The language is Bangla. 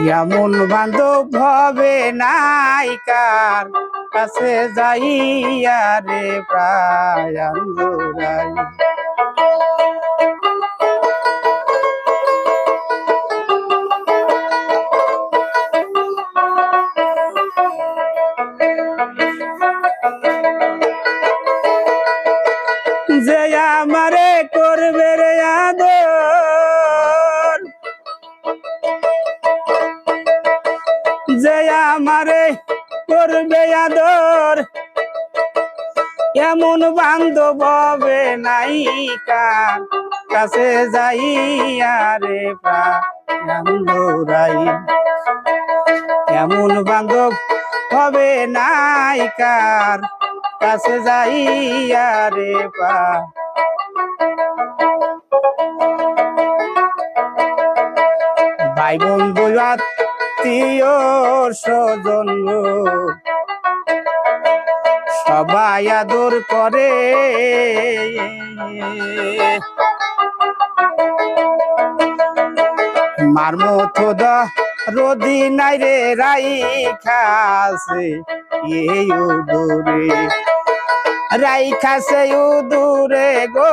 এমন বান্ধব হবে নাইকার কাছে যাইয়া রে প্রাণ জুড়াই। যে আমারে করবে রে আদর, যে আমারে করবে আদর, এমন বান্ধব হবে নাইকার কাছে যাইয়া রে প্রাণ জুড়াই। এমন বান্ধব হবে নাইকার কাছে যাইয়া রে প্রাণ। ভাই বন্ধু আত্মীয় স্বজন সবাই আদর করে, মার মতো রদি নাই রে রাইখাছে এই উদূরে, রাইখাছে উদূরে গো।